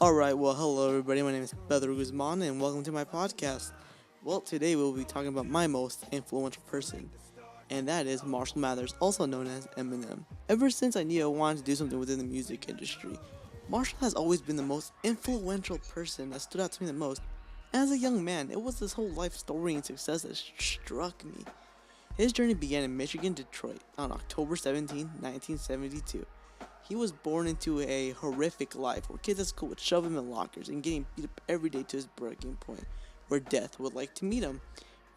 Alright, well, hello everybody, my name is Pedro Guzman, and welcome to my podcast. Well, today we'll be talking about my most influential person, and that is Marshall Mathers, also known as Eminem. Ever since I knew I wanted to do something within the music industry, Marshall has always been the most influential person that stood out to me the most. As a young man, it was his whole life story and success that struck me. His journey began in Michigan, Detroit, on October 17, 1972. He was born into a horrific life where kids at school would shove him in lockers and getting beat up every day to his breaking point, where death would like to meet him,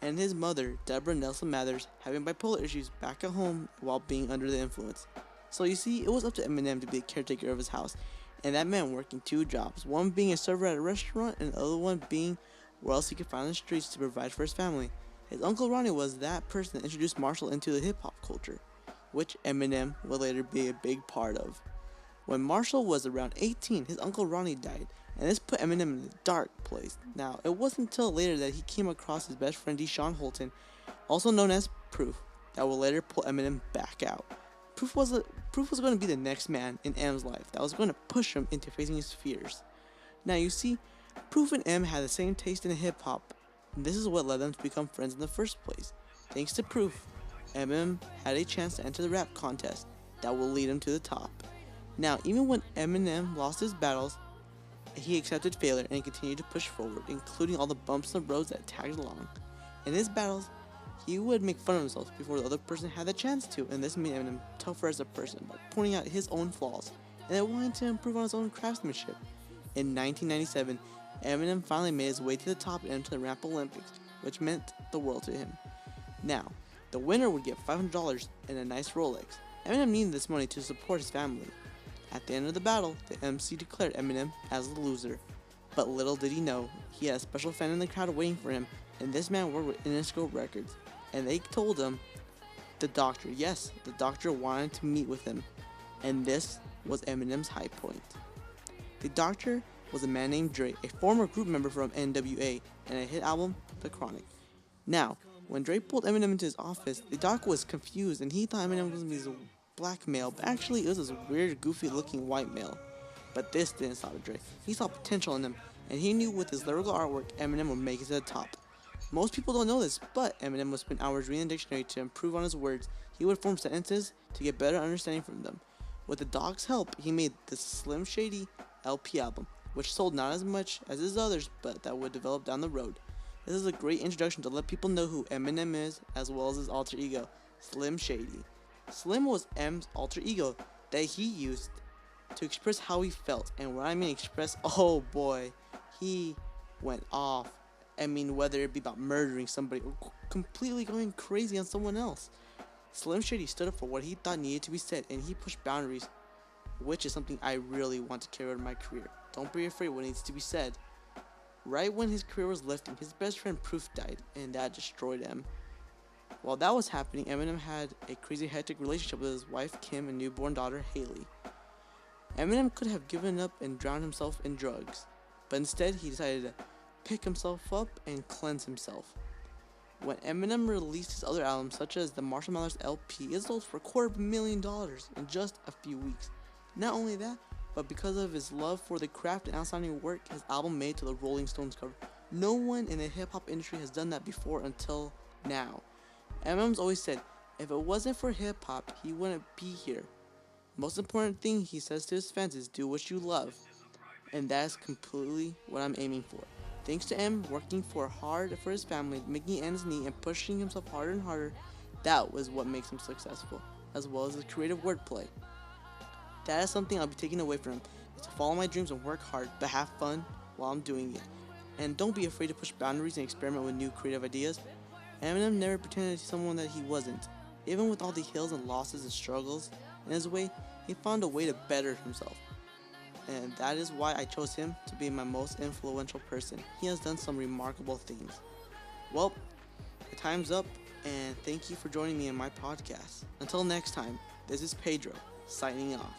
and his mother, Deborah Nelson Mathers, having bipolar issues back at home while being under the influence. So you see, it was up to Eminem to be the caretaker of his house, and that meant working two jobs, one being a server at a restaurant and the other one being where else he could find on the streets to provide for his family. His uncle Ronnie was that person that introduced Marshall into the hip-hop culture, which Eminem would later be a big part of. When Marshall was around 18, his uncle Ronnie died, and this put Eminem in a dark place. Now, it wasn't until later that he came across his best friend Deshaun Holton, also known as Proof, that would later pull Eminem back out. Proof was going to be the next man in M's life that was going to push him into facing his fears. Now, you see, Proof and M had the same taste in hip-hop, and this is what led them to become friends in the first place. Thanks to Proof, Eminem had a chance to enter the rap contest that will lead him to the top. Now, even when Eminem lost his battles, he accepted failure and continued to push forward, including all the bumps and roads that tagged along. In his battles, he would make fun of himself before the other person had the chance to, and this made Eminem tougher as a person by pointing out his own flaws and then wanting to improve on his own craftsmanship. In 1997, Eminem finally made his way to the top and entered the Rap Olympics, which meant the world to him. Now, the winner would get $500 and a nice Rolex. Eminem needed this money to support his family. At the end of the battle, the MC declared Eminem as the loser. But little did he know, he had a special fan in the crowd waiting for him, and this man worked with Interscope Records. And they told him, the doctor wanted to meet with him. And this was Eminem's high point. The doctor was a man named Dre, a former group member from NWA, and a hit album, The Chronic. Now, when Dre pulled Eminem into his office, the doc was confused and he thought Eminem was going to be this black male, but actually it was this weird, goofy looking white male. But this didn't stop Dre. He saw potential in him, and he knew with his lyrical artwork, Eminem would make it to the top. Most people don't know this, but Eminem would spend hours reading the dictionary to improve on his words. He would form sentences to get better understanding from them. With the doc's help, he made the Slim Shady LP album, which sold not as much as his others, but that would develop down the road. This is a great introduction to let people know who Eminem is, as well as his alter ego, Slim Shady. Slim was M's alter ego that he used to express how he felt, and when I mean express, oh boy, he went off. I mean, whether it be about murdering somebody or completely going crazy on someone else. Slim Shady stood up for what he thought needed to be said, and he pushed boundaries, which is something I really want to carry out in my career. Don't be afraid what needs to be said. Right when his career was lifting, his best friend Proof died, and that destroyed him. While that was happening, Eminem had a crazy hectic relationship with his wife Kim and newborn daughter Haley. Eminem could have given up and drowned himself in drugs, but instead he decided to pick himself up and cleanse himself. When Eminem released his other albums, such as the Marshall Mathers LP, it sold for $250,000 in just a few weeks. Not only that, but because of his love for the craft and outstanding work, his album made to the Rolling Stones cover. No one in the hip-hop industry has done that before until now. Eminem's always said, if it wasn't for hip-hop, he wouldn't be here. Most important thing he says to his fans is do what you love. And that is completely what I'm aiming for. Thanks to M working hard for his family, making ends meet, and pushing himself harder and harder, that was what makes him successful, as well as his creative wordplay. That is something I'll be taking away from him, is to follow my dreams and work hard, but have fun while I'm doing it. And don't be afraid to push boundaries and experiment with new creative ideas. Eminem never pretended to be someone that he wasn't. Even with all the hills and losses and struggles in his way, he found a way to better himself. And that is why I chose him to be my most influential person. He has done some remarkable things. Well, the time's up, and thank you for joining me in my podcast. Until next time, this is Pedro, signing off.